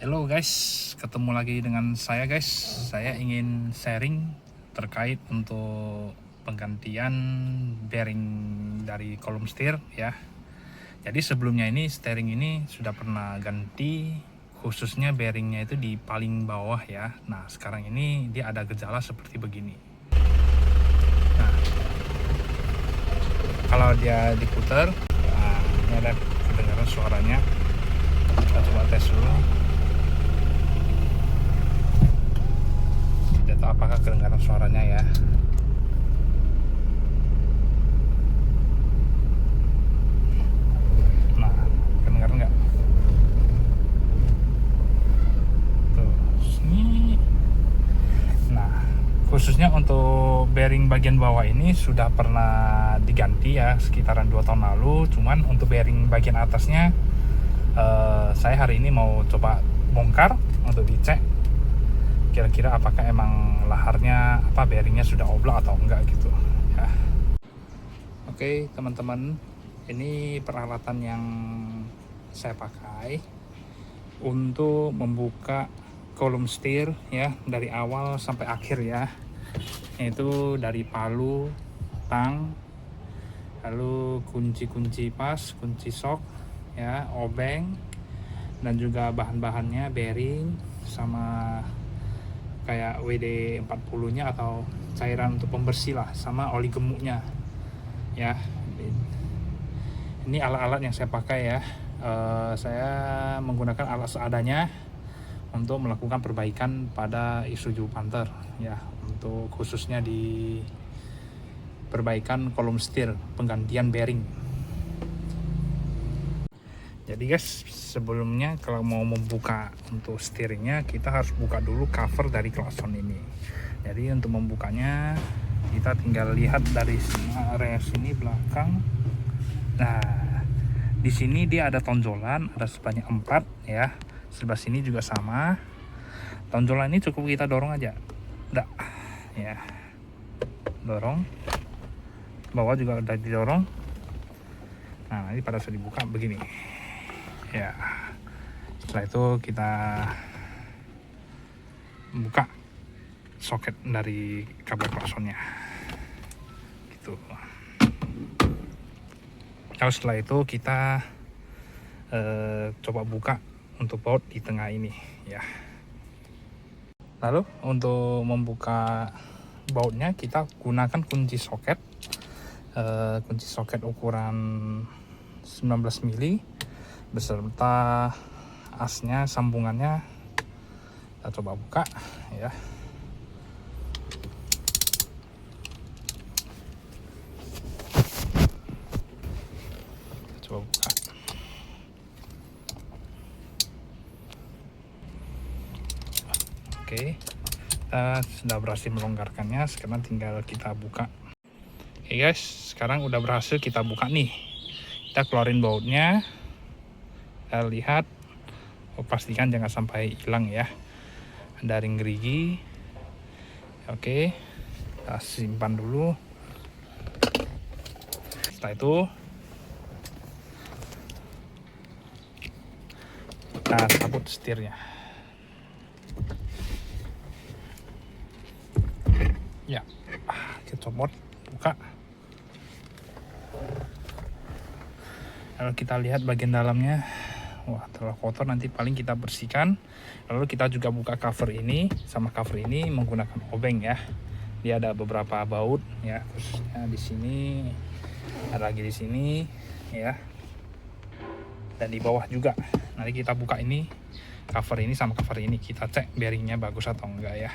Halo guys, ketemu lagi dengan saya guys. Saya ingin sharing terkait untuk penggantian bearing dari kolom setir ya. Jadi sebelumnya ini steering ini sudah pernah ganti, khususnya bearingnya itu di paling bawah ya. Nah sekarang ini dia ada gejala seperti begini. Nah kalau dia diputar, nah, ini ada kedengaran suaranya. Kita coba tes dulu. Atau apakah kedengaran suaranya ya. Nah kedengaran nggak tuh ini. Nah khususnya untuk bearing bagian bawah ini sudah pernah diganti ya sekitaran 2 tahun lalu, cuman untuk bearing bagian atasnya saya hari ini mau coba bongkar untuk dicek kira-kira apakah emang laharnya bearingnya sudah oblak atau enggak gitu ya. Oke teman-teman, ini peralatan yang saya pakai untuk membuka kolom setir ya dari awal sampai akhir ya, yaitu dari palu, tang, lalu kunci-kunci pas, kunci sok ya, obeng, dan juga bahan-bahannya bearing sama kayak WD 40 nya atau cairan untuk pembersih lah, sama oli gemuknya ya. Ini alat-alat yang saya pakai ya. Saya menggunakan alat seadanya untuk melakukan perbaikan pada Isuzu Panther ya, untuk khususnya di perbaikan kolom setir, penggantian bearing. Jadi guys, sebelumnya kalau mau membuka untuk setirnya, kita harus buka dulu cover dari klakson ini. Jadi untuk membukanya kita tinggal lihat dari area sini belakang. Nah di sini dia ada tonjolan, ada sebanyak 4 ya. Sebelah sini juga sama. Tonjolan ini cukup kita dorong aja, udah ya, dorong. Bawah juga udah didorong. Nah ini pada saat dibuka begini ya. Setelah itu kita buka soket dari kabel klaksonnya gitu. Lalu setelah itu kita coba buka untuk baut di tengah ini ya. Lalu untuk membuka bautnya kita gunakan kunci soket, ukuran 19 mili beserta asnya, sambungannya. Kita coba buka ya. Kita coba buka. Oke, kita sudah berhasil melonggarkannya. Sekarang tinggal kita buka. Oke guys, sekarang udah berhasil kita buka nih. Kita keluarin bautnya. Kita lihat, pastikan jangan sampai hilang ya. Ada ring gerigi. Oke, kita simpan dulu. Setelah itu kita cabut setirnya ya. Kita copot, buka. Lalu kita lihat bagian dalamnya. Wah, terlalu kotor, nanti paling kita bersihkan. Lalu kita juga buka cover ini sama cover ini menggunakan obeng ya. Dia ada beberapa baut ya, khususnya di sini, ada lagi di sini ya, dan di bawah juga. Nanti kita buka ini, cover ini sama cover ini, kita cek bearingnya bagus atau enggak ya.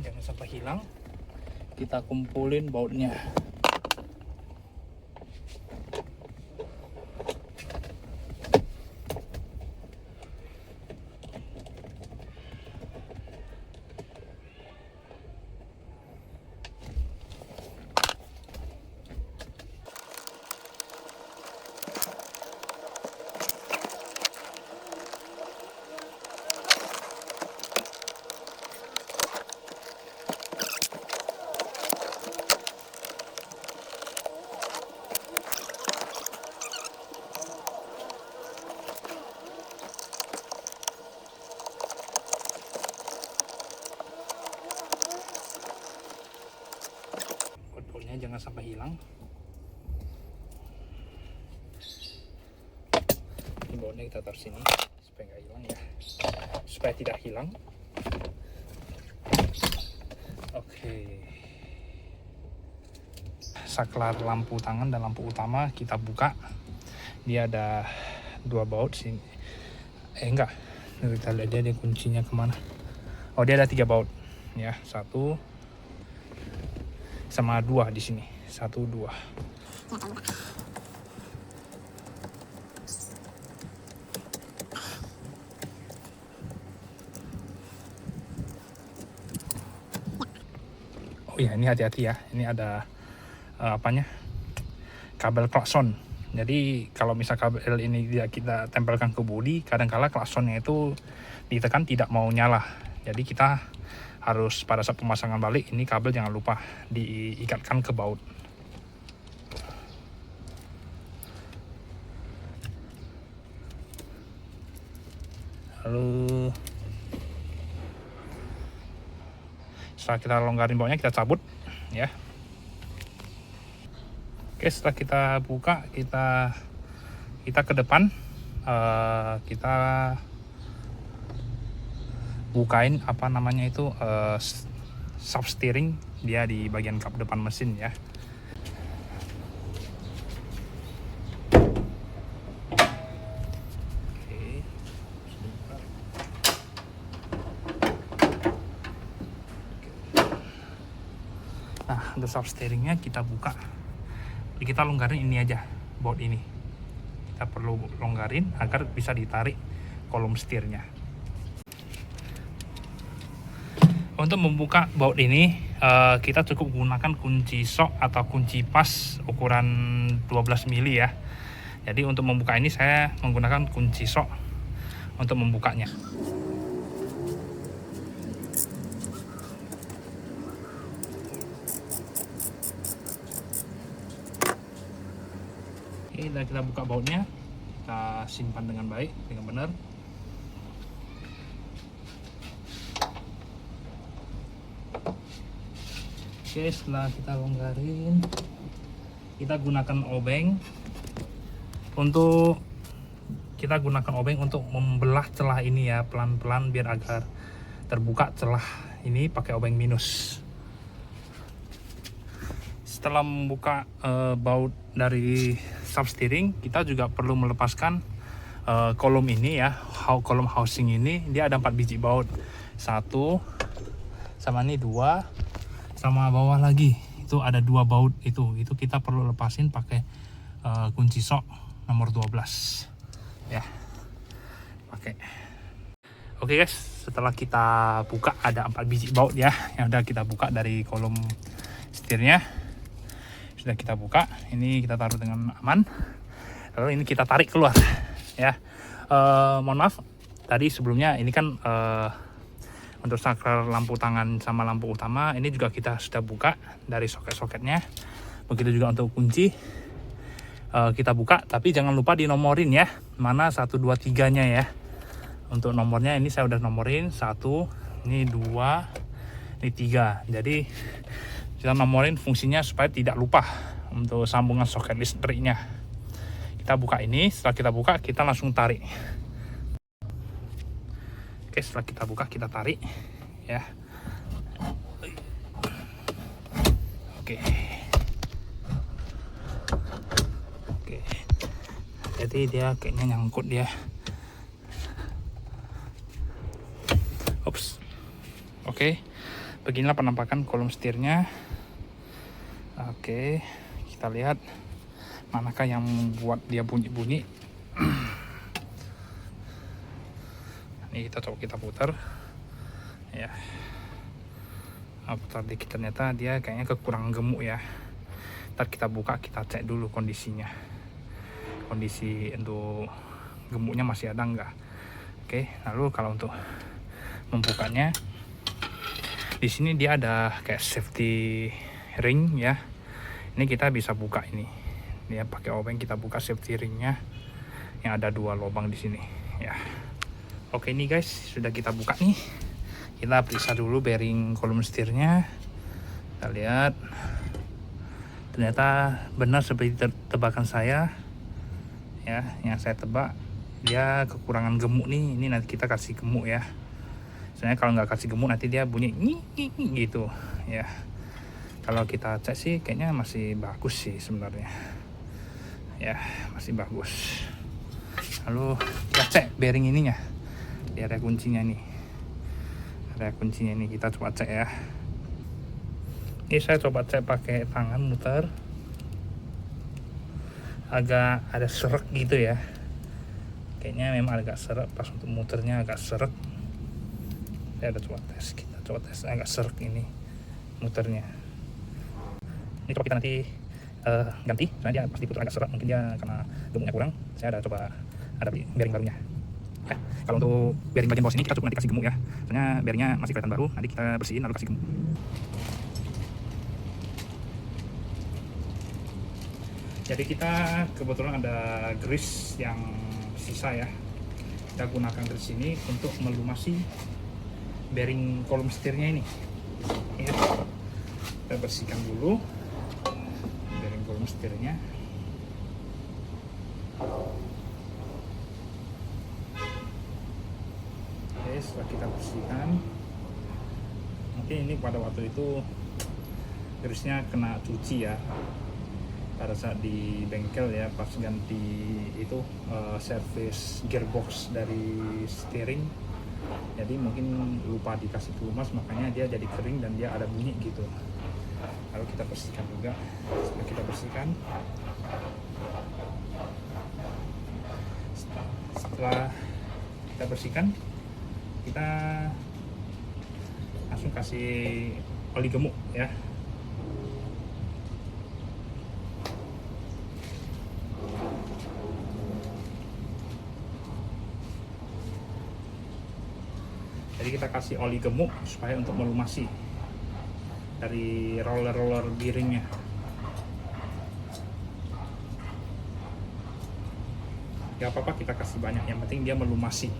Jangan sampai hilang, kita kumpulin bautnya. bautnya jangan sampai hilang. Ini bautnya kita taruh sini supaya nggak hilang ya, supaya tidak hilang. Oke, saklar lampu tangan dan lampu utama kita buka. Dia ada 2 baut sini. Enggak, kita lihat dia kuncinya kemana. Oh, dia ada 3 baut ya, 1 sama 2 di sini, 1 2. Oh ya, ini hati-hati ya, ini ada apanya, kabel klakson. Jadi kalau misal kabel ini tidak kita tempelkan ke bodi, kadang-kala klaksonnya itu ditekan tidak mau nyala. Jadi kita harus pada saat pemasangan balik ini kabel jangan lupa diikatkan ke baut. Lalu setelah kita longgarin bautnya, kita cabut ya. Oke, setelah kita buka, kita ke depan, kita bukain apa namanya itu, sub steering, dia di bagian kap depan mesin ya. Oke. Nah, untuk sub steeringnya kita buka, kita longgarin ini aja, baut ini kita perlu longgarin agar bisa ditarik kolom setirnya. Untuk membuka baut ini, kita cukup gunakan kunci sok atau kunci pas ukuran 12 mili ya. Jadi untuk membuka ini saya menggunakan kunci sok untuk membukanya. Oke, dan kita buka bautnya, kita simpan dengan baik, dengan benar. Oke, setelah kita longgarin, kita gunakan obeng untuk membelah celah ini ya, pelan-pelan biar agar terbuka celah ini pakai obeng minus. Setelah membuka baut dari sub steering, kita juga perlu melepaskan kolom ini ya, kolom housing ini. Dia ada 4 biji baut, 1 sama ini 2, sama bawah lagi itu ada 2 baut, itu kita perlu lepasin pakai kunci sok nomor 12 ya, pakai. Oke guys, setelah kita buka ada 4 biji baut ya, yang udah kita buka dari kolom setirnya. Sudah kita buka, ini kita taruh dengan aman, lalu ini kita tarik keluar ya. Mohon maaf tadi sebelumnya, ini kan untuk saklar lampu tangan sama lampu utama ini juga kita sudah buka dari soket-soketnya. Begitu juga untuk kunci, kita buka, tapi jangan lupa dinomorin ya, mana 1 2 3 nya ya. Untuk nomornya ini saya udah nomorin, 1, ini 2, ini 3. Jadi kita nomorin fungsinya supaya tidak lupa untuk sambungan soket listriknya. Kita buka ini, setelah kita buka kita langsung tarik. Oke, setelah kita buka kita tarik ya. Oke. Jadi dia kayaknya nyangkut dia. Ups. Oke. Beginilah penampakan kolom setirnya. Oke, kita lihat manakah yang membuat dia bunyi-bunyi. Ini kita coba kita putar ya. Putar dikit, ternyata dia kayaknya kekurangan gemuk ya. Ntar kita buka, kita cek dulu kondisinya, kondisi untuk gemuknya masih ada enggak. Oke, lalu kalau untuk membukanya, di sini dia ada kayak safety ring ya. Ini kita bisa buka ini, dia pakai obeng kita buka safety ringnya yang ada 2 lubang di sini ya. Oke, ini guys sudah kita buka nih. Kita periksa dulu bearing kolom setirnya. Kita lihat Ternyata benar seperti tebakan saya ya, yang saya tebak. Dia kekurangan gemuk nih. Ini nanti kita kasih gemuk ya. Sebenarnya kalau nggak kasih gemuk nanti dia bunyi gitu ya. Kalau kita cek sih kayaknya masih bagus sih sebenarnya ya, masih bagus. Lalu kita cek bearing ininya, di area kuncinya nih, kita coba cek ya. Ini saya coba cek pakai tangan muter, agak ada seret gitu ya, kayaknya memang agak seret pas untuk muternya, agak seret. Saya ada kita coba tes agak seret ini muternya. Ini coba kita nanti ganti, karena dia pasti putar agak seret, mungkin dia karena gemuknya kurang. Saya ada coba ada bearing barunya. Kalau untuk bearing bagian bawah sini kita cukup nanti kasih gemuk ya, soalnya bearingnya masih kelihatan baru. Nanti kita bersihin lalu kasih gemuk. Jadi kita kebetulan ada grease yang sisa ya, kita gunakan grease ini untuk melumasi bearing kolom setirnya ini ya. Kita bersihkan dulu bearing kolom setirnya. Oke, setelah kita bersihkan, mungkin ini pada waktu itu grease-nya kena cuci ya pada saat di bengkel ya, pas ganti itu servis gearbox dari steering. Jadi mungkin lupa dikasih pelumas, makanya dia jadi kering dan dia ada bunyi gitu. Lalu kita bersihkan juga. Setelah kita bersihkan, kita langsung kasih oli gemuk ya. Jadi kita kasih oli gemuk supaya untuk melumasi dari roller bearingnya. Gak apa-apa kita kasih banyak, yang penting dia melumasi.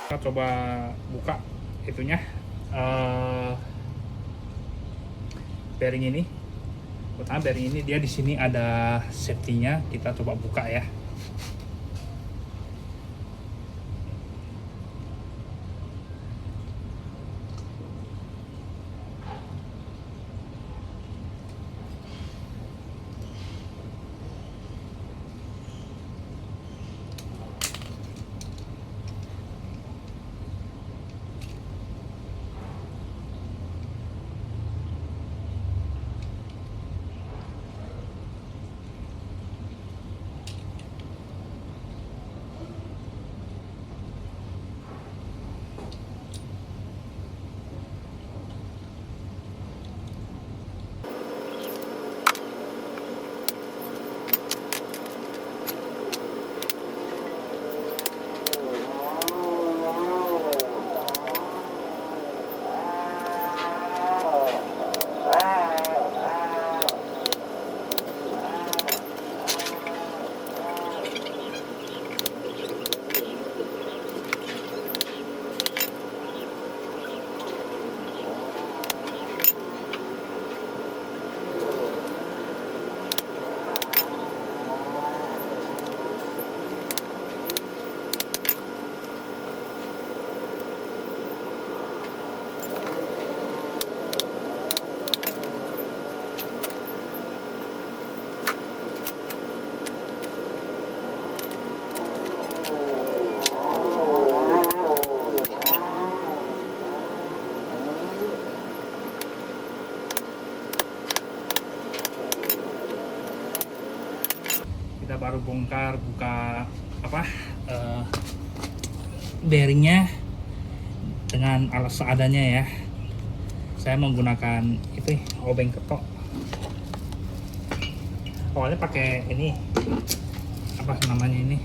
Kita coba buka itunya, bearing ini. Pertama bearing ini dia di sini ada safety-nya, kita coba buka ya. Kita baru buka bearingnya dengan alat seadanya ya. Saya menggunakan itu obeng ketok. Awalnya pakai ini apa namanya ini,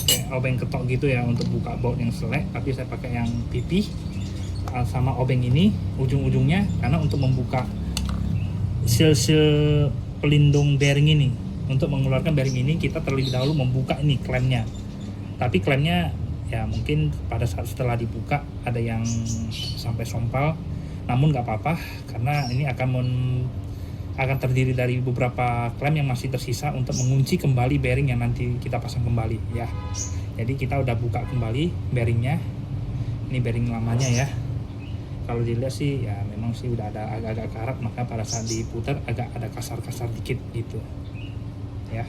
kayak obeng ketok gitu ya untuk buka baut yang selek, tapi saya pakai yang pipih sama obeng ini ujung-ujungnya karena untuk membuka seal pelindung bearing ini. Untuk mengeluarkan bearing ini kita terlebih dahulu membuka ini klemnya Tapi klemnya ya mungkin pada saat setelah dibuka ada yang sampai sompal, namun nggak apa-apa karena ini akan terdiri dari beberapa klem yang masih tersisa untuk mengunci kembali bearing yang nanti kita pasang kembali ya. Jadi kita udah buka kembali bearingnya. Ini bearing lamanya ya. Kalau dilihat sih ya memang sih udah ada agak-agak karat, maka pada saat diputar agak ada kasar-kasar dikit gitu ya.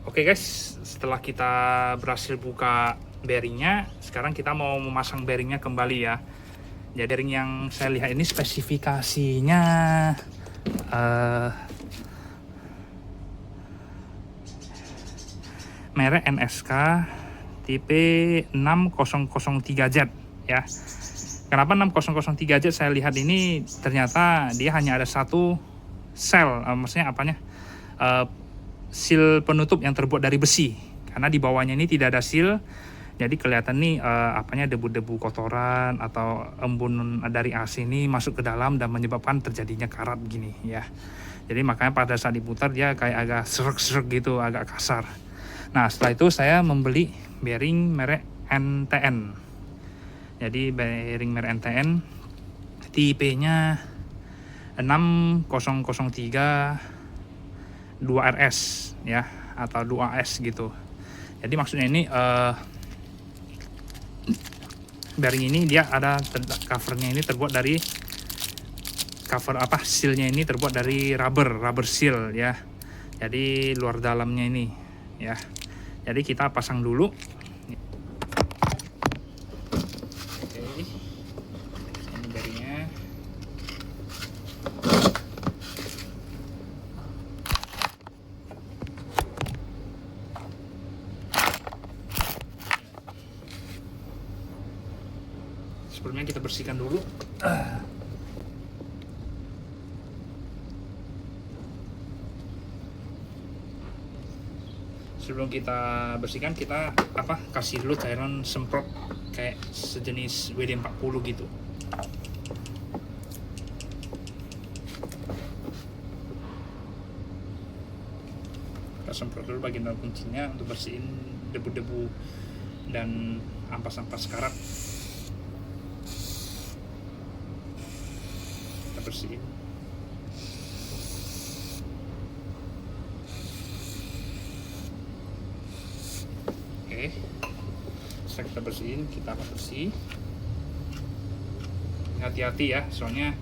Oke guys, setelah kita berhasil buka bearingnya, sekarang kita mau memasang bearingnya kembali ya. Jadi bearing yang saya lihat ini spesifikasinya merek NSK tipe 6003Z ya. Kenapa 6003Z saya lihat ini ternyata dia hanya ada satu sel, maksudnya apanya, seal penutup yang terbuat dari besi, karena di bawahnya ini tidak ada seal. Jadi kelihatan nih apanya, debu-debu kotoran atau embun dari AC ini masuk ke dalam dan menyebabkan terjadinya karat gini ya. Jadi makanya pada saat diputar dia kayak agak serak-serak gitu, agak kasar. Nah setelah itu saya membeli bearing merek NTN. Jadi bearing merek NTN tipenya 6003 2RS ya, atau 2AS gitu. Jadi maksudnya ini bearing ini dia ada covernya ini terbuat dari sealnya ini terbuat dari rubber seal ya. Jadi luar dalamnya ini ya. Jadi kita pasang dulu. Oke, ini bearingnya. Sebelumnya kita bersihkan dulu. Sebelum kita bersihkan, kita kasih dulu cairan semprot kayak sejenis WD-40 gitu. Kita semprot dulu bagian dalam kuncinya untuk bersihin debu-debu dan ampas-ampas karat. Kita bersihin. Oke, setelah kita bersihin, kita akan bersih. Hati-hati ya, soalnya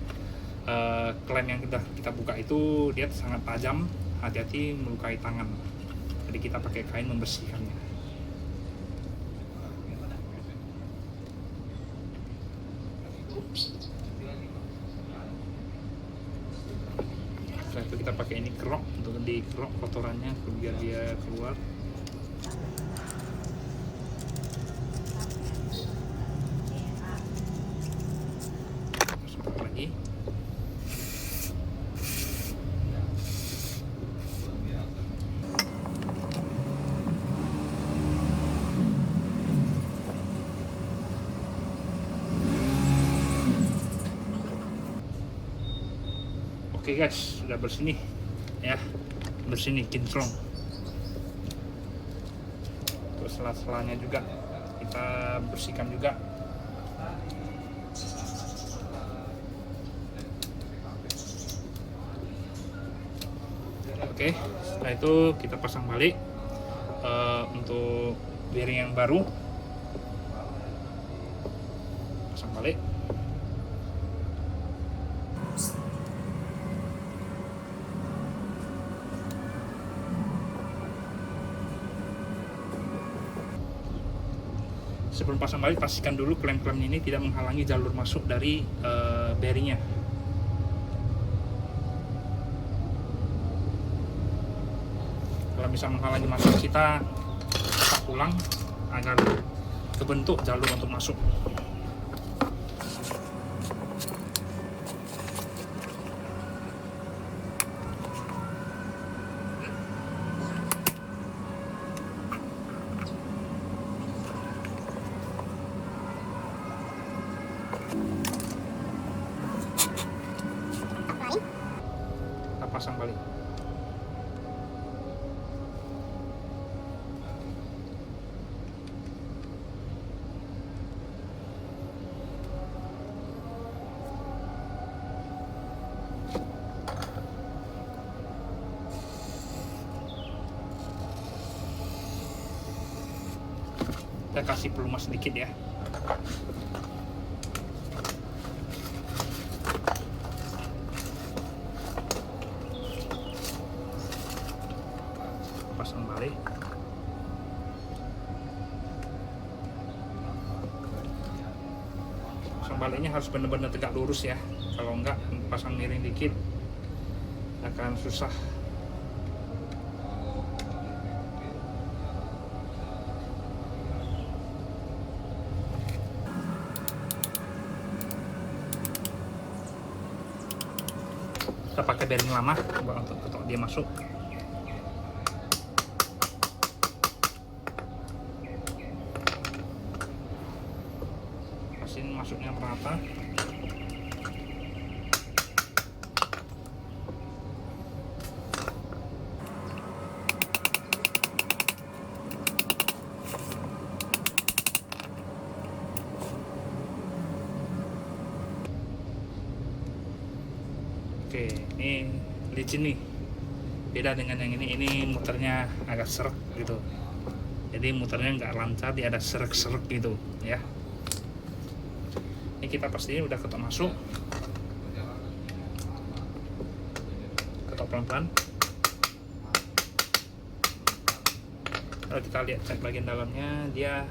klem yang kita buka itu dia sangat tajam, hati-hati melukai tangan. Jadi kita pakai kain membersihkannya. Setelah itu kita pakai ini kerok untuk dikerok kotorannya biar dia keluar. Lagi. Oke guys, sudah bersih nih ya, bersih nih, kinclong. Terus sela-selanya juga kita bersihkan juga. Oke, setelah itu kita pasang balik untuk bearing yang baru. Pasang balik. Sebelum pasang balik, pastikan dulu klem-klem ini tidak menghalangi jalur masuk dari bearingnya. Kalau bisa menghalangi masuk, kita cetak ulang agar kebentuk jalur untuk masuk. Kita pasang balik. Kita kasih pelumas sedikit ya. Pasang balik. Pasang baliknya harus benar-benar tegak lurus ya. Kalau enggak pasang miring dikit akan susah. Kita pakai bearing lama untuk ketok dia masuk. Pasin masuknya merata. Oke, ini licin nih. Beda dengan yang ini muternya agak seret gitu. Jadi muternya nggak lancar, dia ada seret-seret gitu ya. Ini kita pastiin udah ketok masuk. Ketok pelan-pelan. Kalau kita lihat cek bagian dalamnya, dia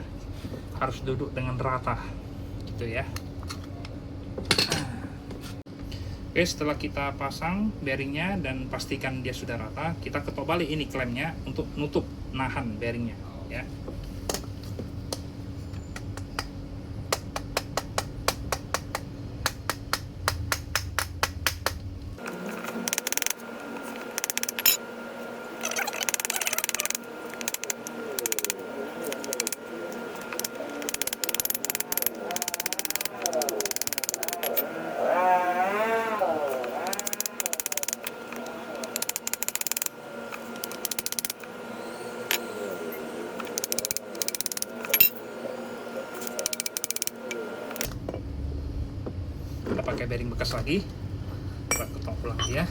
harus duduk dengan rata gitu ya. Oke, setelah kita pasang bearingnya dan pastikan dia sudah rata, kita ketok balik ini klemnya untuk nutup, nahan bearingnya ya. Kita pakai bearing bekas lagi, kita ketok ulang ya.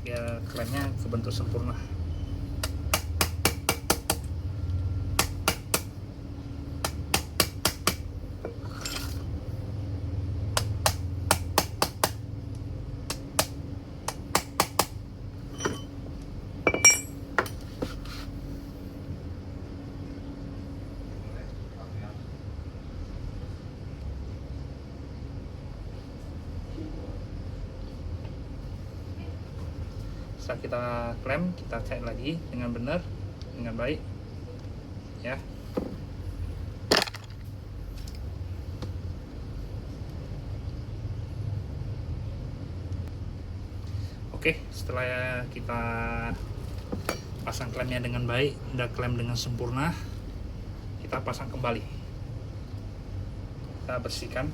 Biar klemnya kebentuk sempurna. Setelah kita klem, kita cek lagi dengan benar, dengan baik ya. Oke, setelah kita pasang klemnya dengan baik, udah klem dengan sempurna, kita pasang kembali. Kita bersihkan.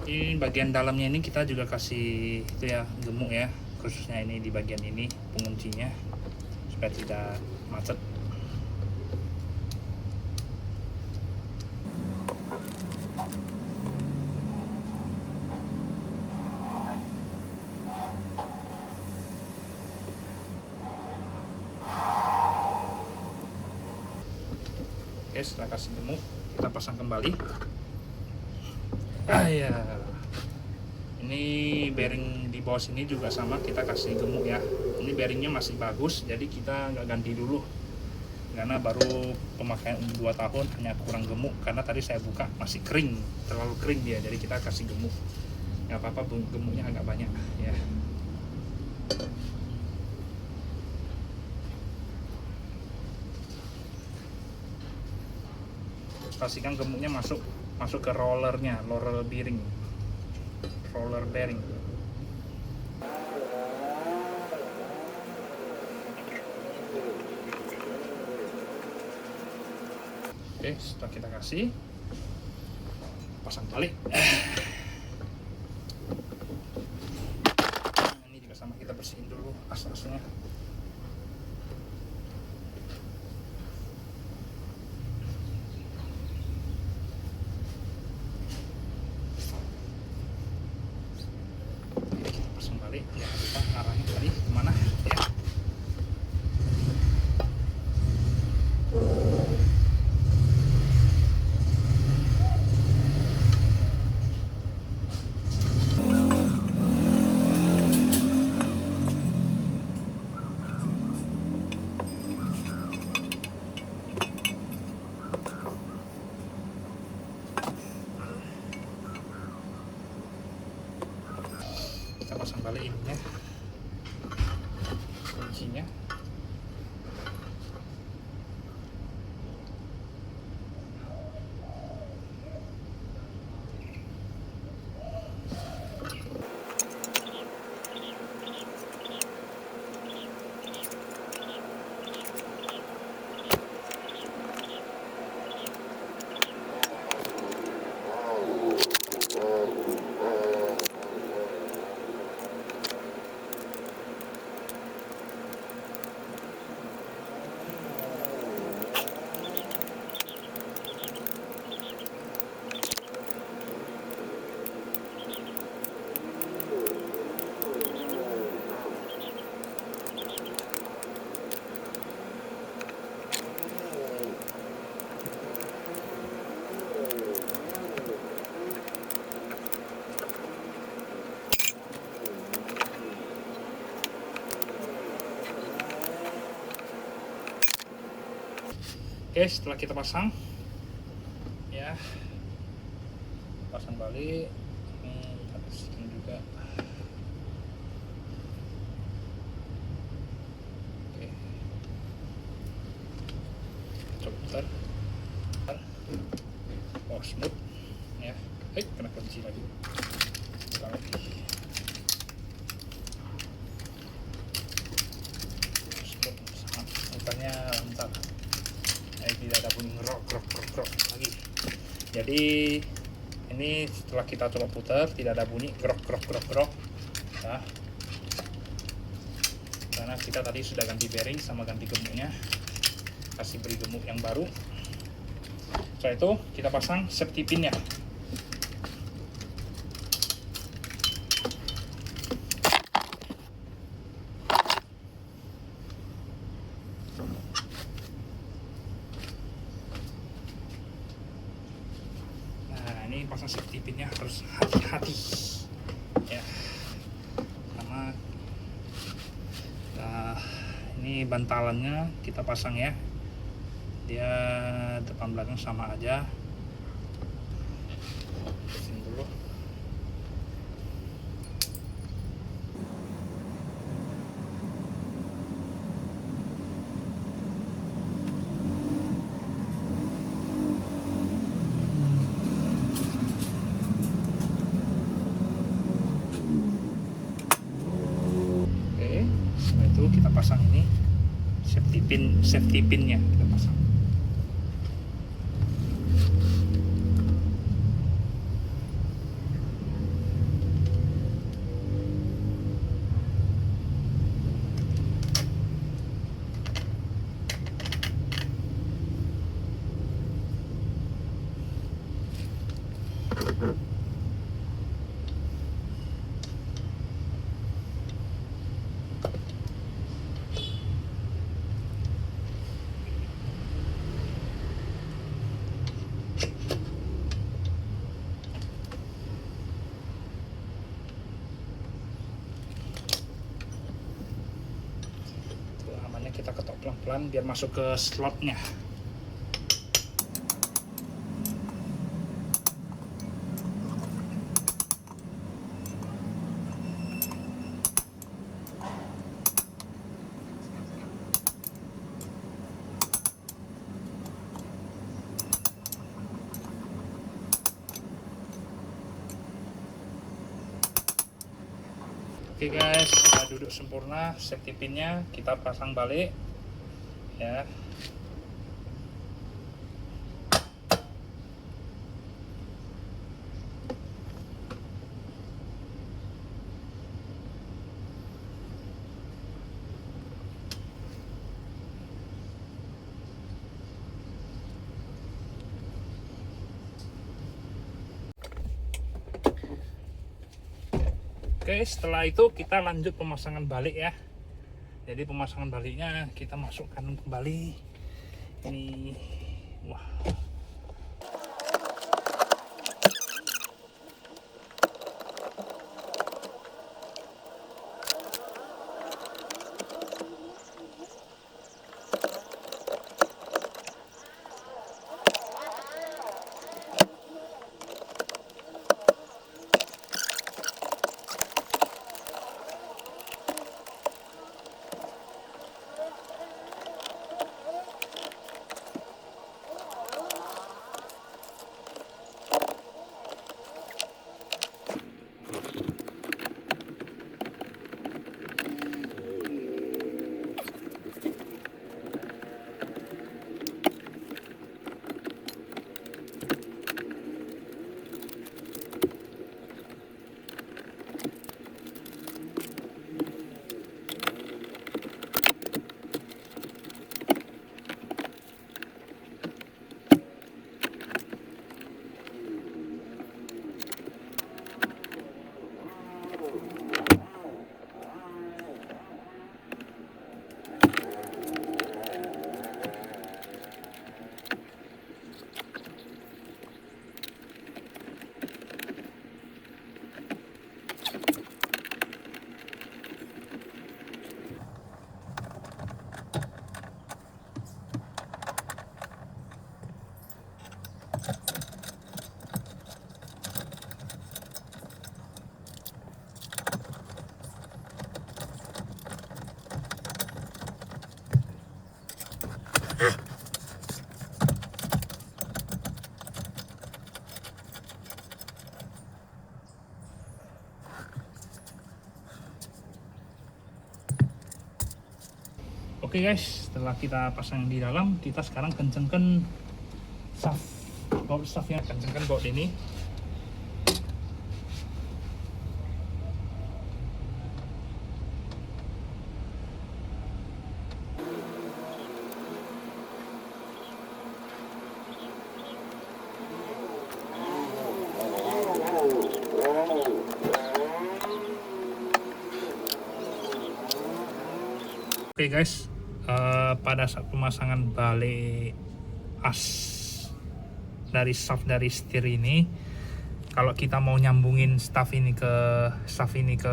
Ini bagian dalamnya ini kita juga kasih itu ya, gemuk ya, khususnya ini di bagian ini penguncinya supaya tidak macet. Oke, setelah kasih gemuk, kita pasang kembali. Ya, ini bearing di bawah sini juga sama, kita kasih gemuk ya. Ini bearingnya masih bagus, jadi kita nggak ganti dulu karena baru pemakaian 2 tahun, hanya kurang gemuk karena tadi saya buka masih kering, terlalu kering dia, jadi kita kasih gemuk. Nggak apa-apa, gemuknya agak banyak ya. Pastikan gemuknya masuk ke rollernya, roller bearing. Oke, setelah kita kasih, pasang balik. balik ininya, kuncinya. Oke, setelah kita pasang ya, pasang balik ini, kita bersihkan juga. Oke, coba putar. Oh, smooth ya. Kena kunci lagi. Buka lagi. Smooth, sangat mukanya mantap. Tidak ada bunyi grok lagi. Jadi ini setelah kita coba putar tidak ada bunyi grok ya. Karena kita tadi sudah ganti bearing sama ganti gemuknya, kasih beri gemuk yang baru. Setelah itu kita pasang safety pinnya. Ini pasang safety pinnya harus hati-hati ya, karena ini bantalannya kita pasang ya, dia depan belakang sama aja. Sini dulu. Kita pasang ini safety pinnya kita pasang. Kita ketok pelan-pelan biar masuk ke slotnya. Oke guys, sudah duduk sempurna safety pinnya, kita pasang balik ya. Oke, setelah itu kita lanjut pemasangan balik ya. Jadi pemasangan baliknya kita masukkan kembali ini. Wah, Oke guys, setelah kita pasang di dalam, kita sekarang kencengkan baut shaftnya, kencengkan baut ini. Oke guys, pada saat pemasangan balik as dari shaft dari setir ini, kalau kita mau nyambungin shaft ini ke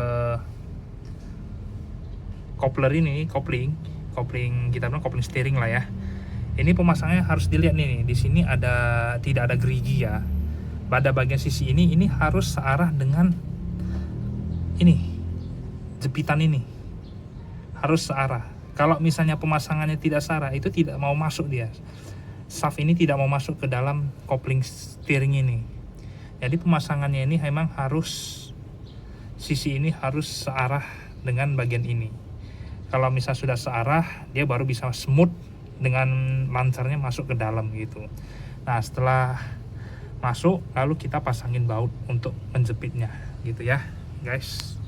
coupler ini, kopling kita bilang kopling steering lah ya. Ini pemasangannya harus dilihat nih, di sini tidak ada gerigi ya. Pada bagian sisi ini harus searah dengan ini, jepitan ini harus searah. Kalau misalnya pemasangannya tidak searah, itu tidak mau masuk dia. Shaft ini tidak mau masuk ke dalam kopling steering ini. Jadi pemasangannya ini memang harus, sisi ini harus searah dengan bagian ini. Kalau misalnya sudah searah, dia baru bisa smooth dengan lancarnya masuk ke dalam gitu. Nah, setelah masuk, lalu kita pasangin baut untuk menjepitnya gitu ya guys.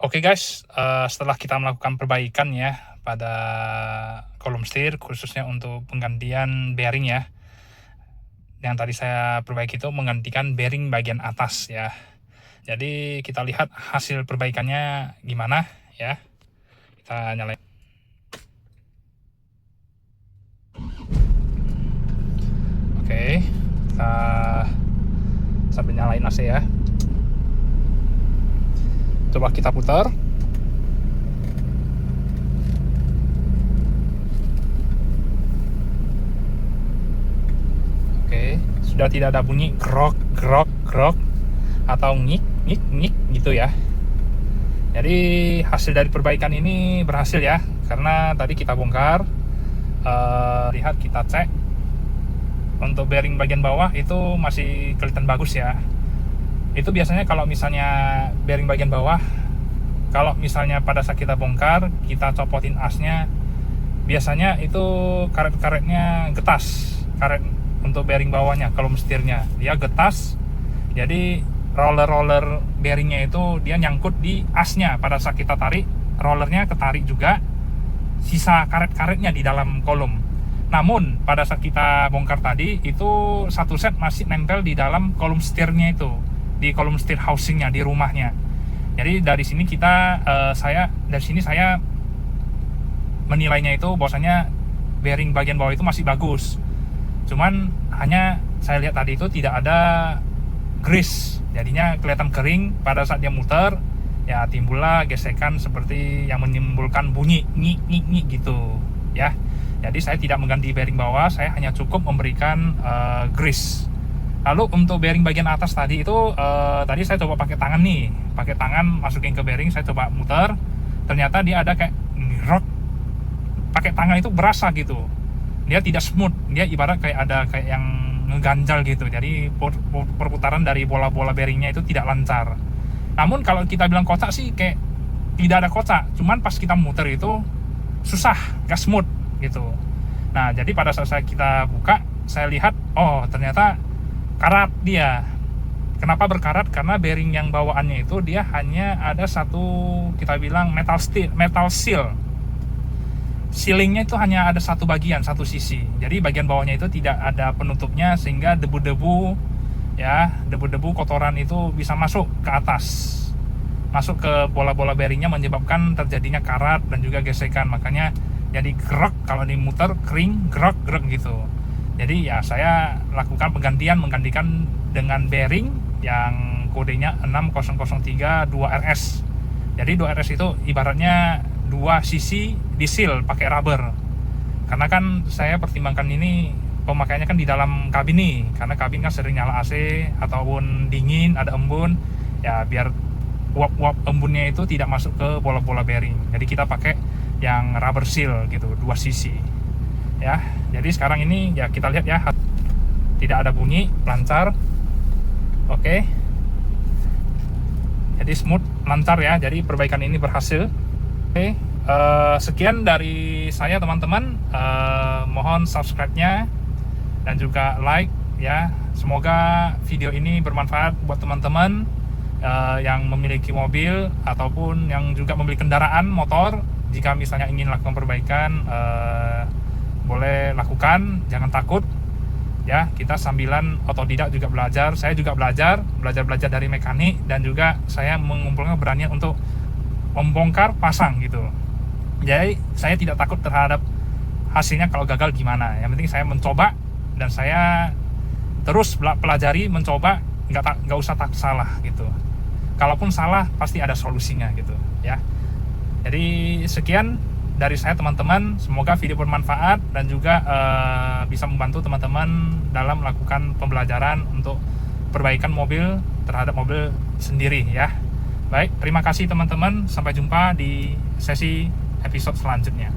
Oke guys, setelah kita melakukan perbaikan ya pada kolom setir, khususnya untuk penggantian bearing ya. Yang tadi saya perbaiki itu menggantikan bearing bagian atas ya. Jadi kita lihat hasil perbaikannya gimana ya. Kita nyalain. Oke, kita sambil nyalain AC ya. Coba kita putar. Oke, sudah tidak ada bunyi grok grok grok atau ngik ngik ngik gitu ya. Jadi hasil dari perbaikan ini berhasil ya, karena tadi kita bongkar, lihat kita cek untuk bearing bagian bawah itu masih kelihatan bagus ya. Itu biasanya kalau misalnya bearing bagian bawah, kalau misalnya pada saat kita bongkar, kita copotin asnya, biasanya itu karet-karetnya getas, karet untuk bearing bawahnya, kolom setirnya dia getas. Jadi roller bearingnya itu dia nyangkut di asnya. Pada saat kita tarik, rollernya ketarik juga, sisa karet-karetnya di dalam kolom. Namun pada saat kita bongkar tadi, itu satu set masih nempel di dalam kolom setirnya itu, di kolom setir housingnya di rumahnya. Jadi dari sini saya menilainya itu bahwasanya bearing bagian bawah itu masih bagus. Cuman hanya saya lihat tadi itu tidak ada grease, jadinya kelihatan kering. Pada saat dia muter ya timbullah gesekan seperti yang menimbulkan bunyi ngik ngik ngik gitu ya. Jadi saya tidak mengganti bearing bawah, saya hanya cukup memberikan grease. Lalu untuk bearing bagian atas tadi itu tadi saya coba pakai tangan nih, pakai tangan masukin ke bearing, saya coba muter, ternyata dia ada kayak rock. Pakai tangan itu berasa gitu, dia tidak smooth, dia ibarat kayak ada kayak yang ngeganjal gitu. Jadi perputaran dari bola-bola bearingnya itu tidak lancar. Namun kalau kita bilang kocak sih kayak tidak ada kocak, cuman pas kita muter itu susah, gak smooth gitu. Nah, jadi pada saat kita buka, saya lihat, oh ternyata karat dia. Kenapa berkarat? Karena bearing yang bawaannya itu dia hanya ada satu, kita bilang metal seal. Sealingnya itu hanya ada satu bagian, satu sisi. Jadi bagian bawahnya itu tidak ada penutupnya, sehingga debu-debu kotoran itu bisa masuk ke atas, masuk ke bola-bola bearingnya, menyebabkan terjadinya karat dan juga gesekan. Makanya jadi gerak kalau dimuter, kering, gerak gitu. Jadi ya saya lakukan menggantikan dengan bearing yang kodenya 6003 2RS. Jadi 2RS itu ibaratnya dua sisi di seal pakai rubber. Karena kan saya pertimbangkan ini pemakaiannya kan di dalam kabin nih, karena kabin kan sering nyala AC ataupun dingin, ada embun. Ya biar uap embunnya itu tidak masuk ke bola-bola bearing. Jadi kita pakai yang rubber seal gitu, dua sisi. Ya, jadi sekarang ini ya kita lihat ya, tidak ada bunyi, lancar. Oke. Jadi smooth, lancar ya. Jadi perbaikan ini berhasil. Oke. Sekian dari saya teman-teman. Mohon subscribe-nya dan juga like ya. Semoga video ini bermanfaat buat teman-teman yang memiliki mobil ataupun yang juga memiliki kendaraan motor. Jika misalnya ingin lakukan perbaikan, boleh lakukan, jangan takut ya. Kita sambilan otodidak juga belajar. Saya juga belajar dari mekanik, dan juga saya mengumpulkan keberanian untuk membongkar pasang gitu. Jadi saya tidak takut terhadap hasilnya kalau gagal gimana. Yang penting saya mencoba, dan saya terus pelajari, mencoba, nggak usah takut salah gitu. Kalaupun salah pasti ada solusinya gitu ya. Jadi sekian dari saya teman-teman, semoga video bermanfaat dan juga bisa membantu teman-teman dalam melakukan pembelajaran untuk perbaikan mobil terhadap mobil sendiri ya. Baik, terima kasih teman-teman, sampai jumpa di sesi episode selanjutnya.